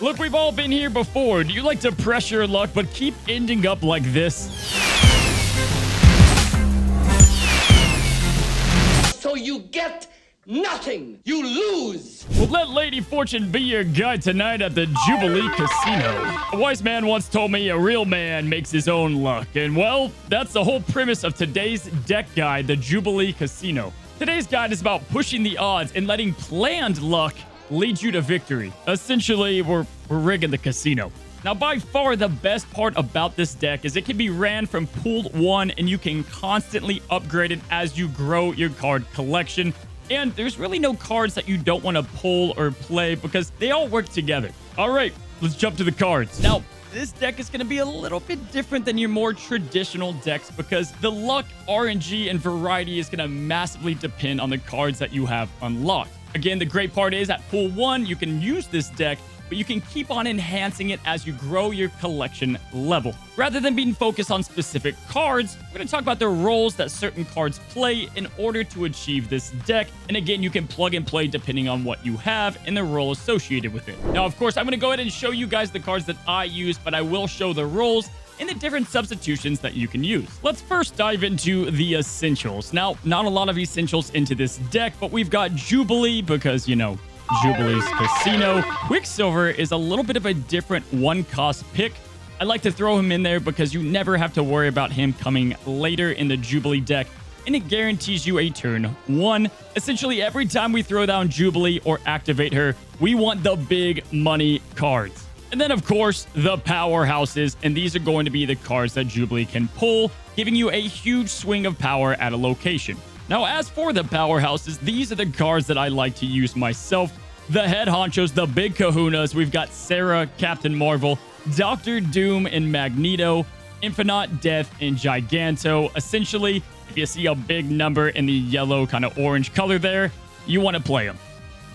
Look, we've all been here before. Do you like to press your luck but keep ending up like this? So you get nothing. You lose. Well, let Lady Fortune be your guide tonight at the Jubilee Casino. A wise man once told me a real man makes his own luck. And well, that's the whole premise of today's deck guide, the Jubilee Casino. Today's guide is about pushing the odds and letting planned luck lead you to victory. Essentially, we're rigging the casino. Now, by far the best part about this deck is it can be ran from pool 1 and you can constantly upgrade it as you grow your card collection. And there's really no cards that you don't want to pull or play because they all work together. All right, let's jump to the cards. Now, this deck is going to be a little bit different than your more traditional decks because the luck, RNG, and variety is going to massively depend on the cards that you have unlocked. Again, the great part is at pool 1, you can use this deck, but you can keep on enhancing it as you grow your collection level. Rather than being focused on specific cards, we're going to talk about the roles that certain cards play in order to achieve this deck. And again, you can plug and play depending on what you have and the role associated with it. Now, of course, I'm going to go ahead and show you guys the cards that I use, but I will show the roles and the different substitutions that you can use. Let's first dive into the essentials. Now, not a lot of essentials into this deck, but we've got Jubilee because, you know, Jubilee's Casino. Quicksilver is a little bit of a different one-cost pick. I like to throw him in there because you never have to worry about him coming later in the Jubilee deck, and it guarantees you a turn 1. Essentially, every time we throw down Jubilee or activate her, we want the big money cards. And then, of course, the powerhouses, and these are going to be the cards that Jubilee can pull, giving you a huge swing of power at a location. Now, as for the powerhouses, these are the cards that I like to use myself. The head honchos, the big kahunas. We've got Sarah, Captain Marvel, Doctor Doom, and Magneto, Infinite Death, and Giganto. Essentially, if you see a big number in the yellow kind of orange color there, you want to play them.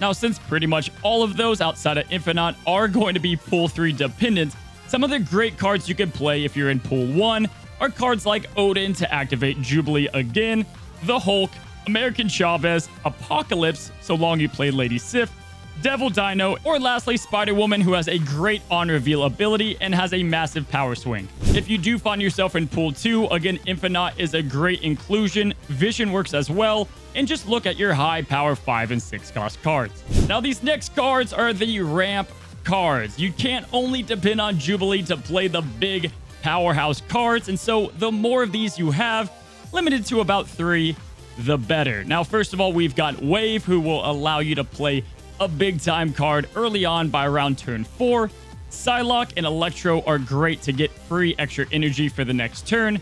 Now, since pretty much all of those outside of Infinite are going to be pool 3 dependent, some of the great cards you can play if you're in pool 1 are cards like Odin to activate Jubilee again, the Hulk, American Chavez, Apocalypse, so long you play Lady Sif, Devil Dino, or lastly, Spider-Woman, who has a great on-reveal ability and has a massive power swing. If you do find yourself in pool 2, again, Infinite is a great inclusion, Vision works as well, and just look at your high power 5 and 6 cost cards. Now, these next cards are the ramp cards. You can't only depend on Jubilee to play the big powerhouse cards, and so the more of these you have, limited to about 3, the better. Now, first of all, we've got Wave, who will allow you to play a big time card early on by around turn 4. Psylocke and Electro are great to get free extra energy for the next turn.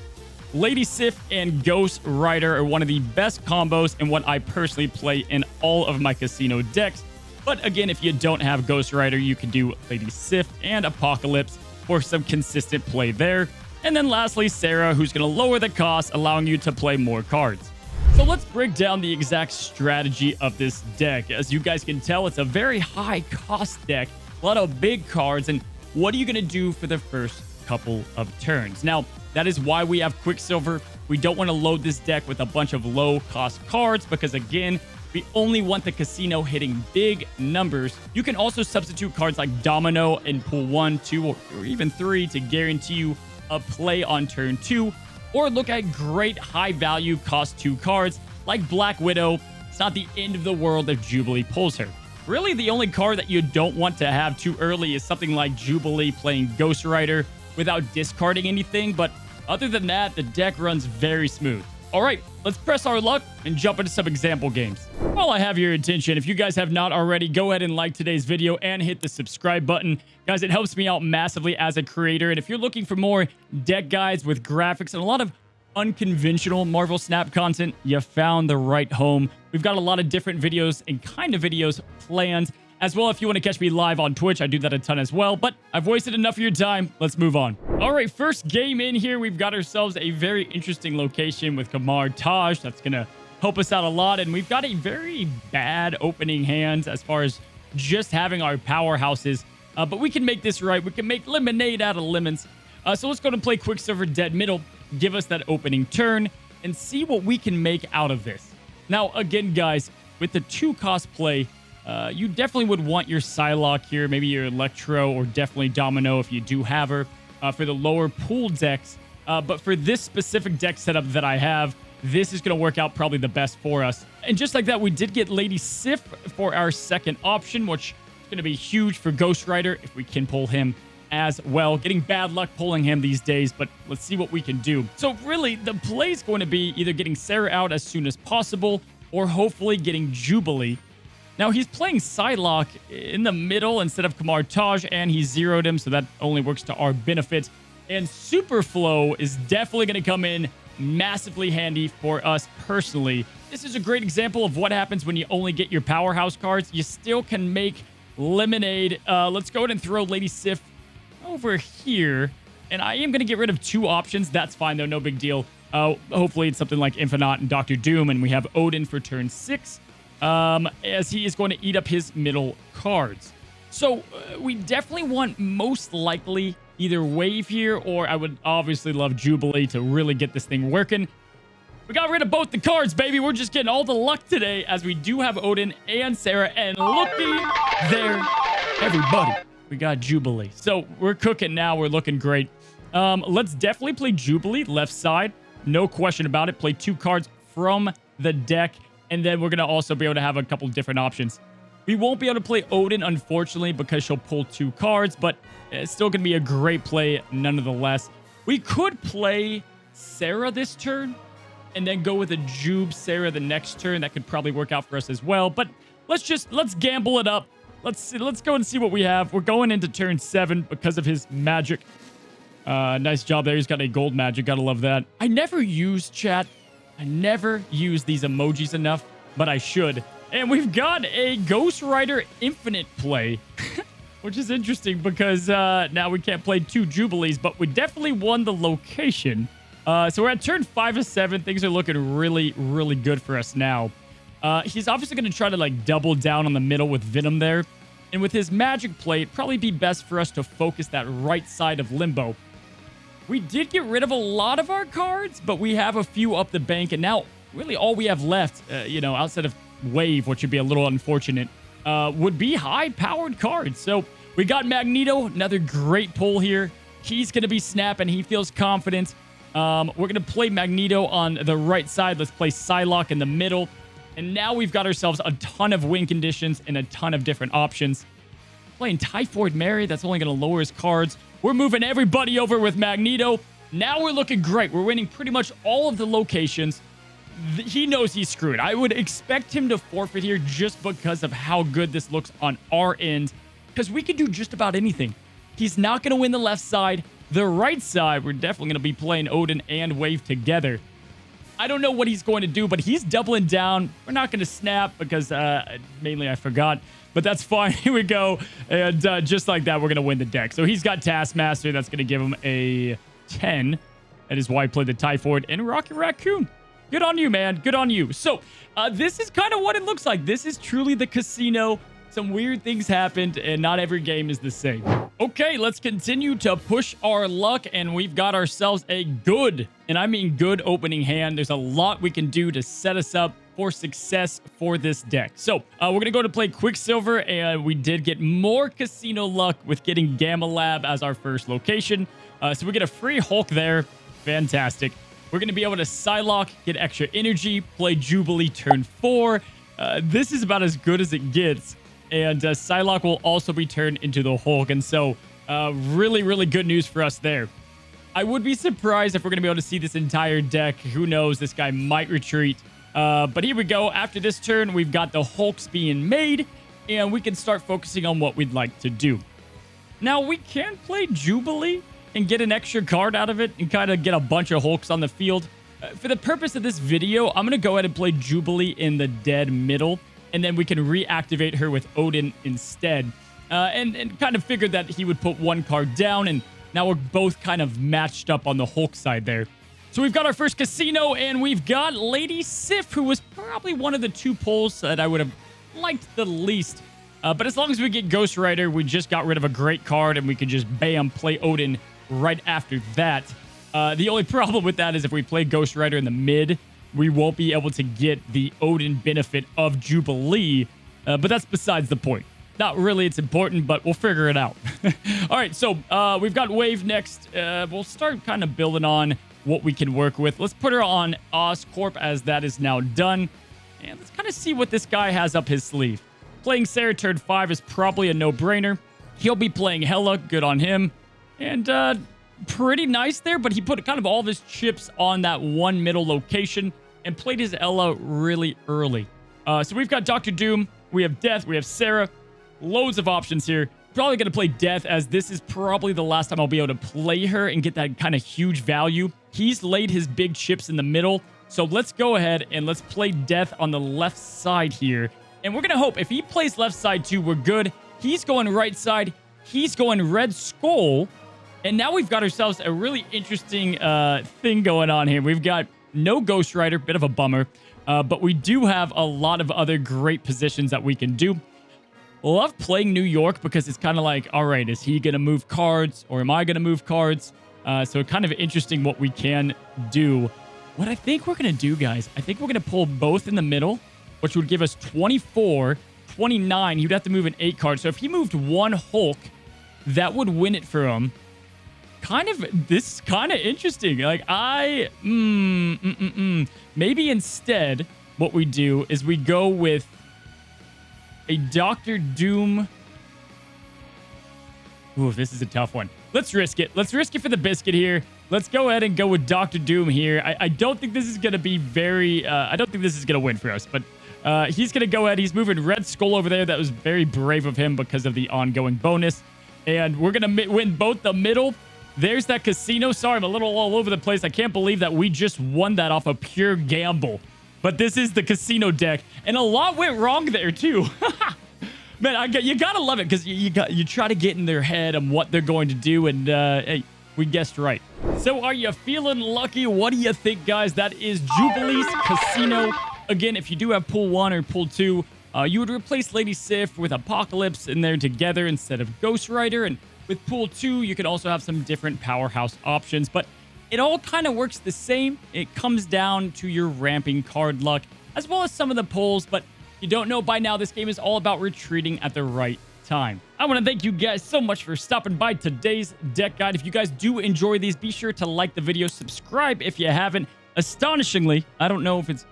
Lady Sif and Ghost Rider are one of the best combos and what I personally play in all of my casino decks. But again, if you don't have Ghost Rider, you can do Lady Sif and Apocalypse for some consistent play there. And then lastly, Sarah, who's going to lower the cost, allowing you to play more cards. So let's break down the exact strategy of this deck. As you guys can tell, it's a very high cost deck, a lot of big cards, and what are you going to do for the first couple of turns? Now, that is why we have Quicksilver. We don't want to load this deck with a bunch of low cost cards because, again, we only want the casino hitting big numbers. You can also substitute cards like Domino in pool 1, 2, or even 3 to guarantee you a play on turn 2. Or look at great high value cost 2 cards like Black Widow. It's not the end of the world if Jubilee pulls her. Really, the only card that you don't want to have too early is something like Jubilee playing Ghost Rider without discarding anything. But other than that, the deck runs very smooth. All right, let's press our luck and jump into some example games. While I have your attention, if you guys have not already, go ahead and like today's video and hit the subscribe button. Guys, it helps me out massively as a creator. And if you're looking for more deck guides with graphics and a lot of unconventional Marvel Snap content, you found the right home. We've got a lot of different videos and kind of videos planned. As well, if you want to catch me live on Twitch, I do that a ton as well. But I've wasted enough of your time. Let's move on. All right, first game in here, we've got ourselves a very interesting location with Kamar Taj. That's going to help us out a lot. And we've got a very bad opening hand as far as just having our powerhouses. But we can make this right. We can make lemonade out of lemons. So let's go and play Quicksilver Dead Middle. Give us that opening turn and see what we can make out of this. Now, again, guys, with the 2 cost play, You definitely would want your Psylocke here, maybe your Electro, or definitely Domino if you do have her for the lower pool decks. But for this specific deck setup that I have, this is going to work out probably the best for us. And just like that, we did get Lady Sif for our second option, which is going to be huge for Ghost Rider if we can pull him as well. Getting bad luck pulling him these days, but let's see what we can do. So really, the play is going to be either getting Sarah out as soon as possible or hopefully getting Jubilee. Now, he's playing Psylocke in the middle instead of Kamar Taj, and he zeroed him, so that only works to our benefit. And Superflow is definitely going to come in massively handy for us personally. This is a great example of what happens when you only get your Powerhouse cards. You still can make lemonade. Let's go ahead and throw Lady Sif over here. And I am going to get rid of 2 options. That's fine, though. No big deal. Hopefully, it's something like Infinite and Dr. Doom, and we have Odin for turn 6, as he is going to eat up his middle cards. So we definitely want most likely either Wave here, or I would obviously love Jubilee to really get this thing working. We got rid of both the cards, baby. We're just getting all the luck today, as we do have Odin and Sarah. And looky there, everybody, we got Jubilee. So we're cooking now. We're looking great. Let's definitely play Jubilee left side. No question about it. Play 2 cards from the deck. And then we're going to also be able to have a couple different options. We won't be able to play Odin, unfortunately, because she'll pull 2 cards. But it's still going to be a great play nonetheless. We could play Sarah this turn and then go with a Jube Sarah the next turn. That could probably work out for us as well. But let's gamble it up. Let's go and see what we have. We're going into turn 7 because of his magic. Nice job there. He's got a gold magic. Gotta love that. I never use chat. I never use these emojis enough, but I should. And we've got a Ghost Rider Infinite play, which is interesting because now we can't play 2 Jubilees, but we definitely won the location. So we're at turn 5 of 7. Things are looking really, really good for us now. He's obviously going to try to like double down on the middle with Venom there. And with his magic play, it'd probably be best for us to focus that right side of Limbo. We did get rid of a lot of our cards, but we have a few up the bank. And now really all we have left, outside of Wave, which would be a little unfortunate, would be high-powered cards. So we got Magneto, another great pull here. He's going to be snapping. He feels confident. We're going to play Magneto on the right side. Let's play Psylocke in the middle. And now we've got ourselves a ton of win conditions and a ton of different options. Playing Typhoid Mary, that's only going to lower his cards. We're moving everybody over with Magneto. Now we're looking great. We're winning pretty much all of the locations. He knows he's screwed. I would expect him to forfeit here just because of how good this looks on our end, because we can do just about anything. He's not going to win the left side. The right side, we're definitely going to be playing Odin and Wave together. I don't know what he's going to do, but he's doubling down. We're not going to snap because mainly I forgot, but that's fine. Here we go. And just like that, we're going to win the deck. So he's got Taskmaster. That's going to give him a 10. That is why I played the Typhoid and Rocket Raccoon. Good on you, man. Good on you. So this is kind of what it looks like. This is truly the casino. Some weird things happened, and not every game is the same. Okay, let's continue to push our luck, and we've got ourselves a good, and I mean good, opening hand. There's a lot we can do to set us up for success for this deck. So we're going to go to play Quicksilver, and we did get more casino luck with getting Gamma Lab as our first location. So we get a free Hulk there. Fantastic. We're going to be able to Psylocke, get extra energy, play Jubilee turn 4. This is about as good as it gets. And Psylocke will also be turned into the Hulk. And so really, really good news for us there. I would be surprised if we're going to be able to see this entire deck. Who knows? This guy might retreat. But here we go. After this turn, we've got the Hulks being made. And we can start focusing on what we'd like to do. Now, we can play Jubilee and get an extra card out of it and kind of get a bunch of Hulks on the field. For the purpose of this video, I'm going to go ahead and play Jubilee in the dead middle. And then we can reactivate her with Odin instead. And kind of figured that he would put one card down. And now we're both kind of matched up on the Hulk side there. So we've got our first casino. And we've got Lady Sif, who was probably one of the 2 pulls that I would have liked the least. But as long as we get Ghost Rider, we just got rid of a great card. And we could just, bam, play Odin right after that. The only problem with that is if we play Ghost Rider in the mid, we won't be able to get the Odin benefit of Jubilee. But that's besides the point. Not really, it's important, but we'll figure it out. All right, so we've got Wave next. We'll start kind of building on what we can work with. Let's put her on Oscorp as that is now done. And let's kind of see what this guy has up his sleeve. Playing Sarah turn 5 is probably a no-brainer. He'll be playing Hella, good on him. And pretty nice there, but he put kind of all of his chips on that one middle location and played his Ella really early. So we've got Dr. Doom, we have Death, we have Sarah. Loads of options here. Probably going to play Death, as this is probably the last time I'll be able to play her and get that kind of huge value. He's laid his big chips in the middle. So let's go ahead and let's play Death on the left side here. And we're going to hope if he plays left side too, we're good. He's going right side. He's going Red Skull. And now we've got ourselves a really interesting thing going on here. We've got no Ghost Rider, bit of a bummer. But we do have a lot of other great positions that we can do. Love playing New York because it's kind of like, all right, is he going to move cards or am I going to move cards? So kind of interesting what we can do. What I think we're going to do, guys, I think we're going to pull both in the middle, which would give us 24, 29. He would have to move an 8 card. So if he moved one Hulk, that would win it for him. This is kind of interesting. Like, maybe instead what we do is we go with a Dr. Doom. Ooh, this is a tough one. Let's risk it. Let's risk it for the biscuit here. Let's go ahead and go with Dr. Doom here. I don't think this is going to be very... I don't think this is going to win for us, but he's going to go ahead. He's moving Red Skull over there. That was very brave of him because of the ongoing bonus. And we're going to win both the middle. There's that casino. Sorry, I'm a little all over the place. I can't believe that we just won that off a pure gamble. But this is the casino deck. And a lot went wrong there, too. Man, you got to love it because you try to get in their head on what they're going to do. And hey, we guessed right. So are you feeling lucky? What do you think, guys? That is Jubilee's Casino. Again, if you do have Pool 1 or Pool 2, you would replace Lady Sif with Apocalypse in there together instead of Ghost Rider. And with Pool 2, you can also have some different Powerhouse options. But it all kind of works the same. It comes down to your ramping card luck, as well as some of the pulls, but you don't know by now, this game is all about retreating at the right time. I want to thank you guys so much for stopping by today's deck guide. If you guys do enjoy these, be sure to like the video, subscribe if you haven't. Astonishingly, I don't know if it's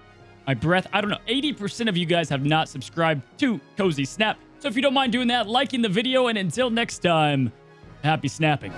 my breath, I don't know, 80% of you guys have not subscribed to Cozy Snap. So if you don't mind doing that, liking the video, and until next time, happy snapping.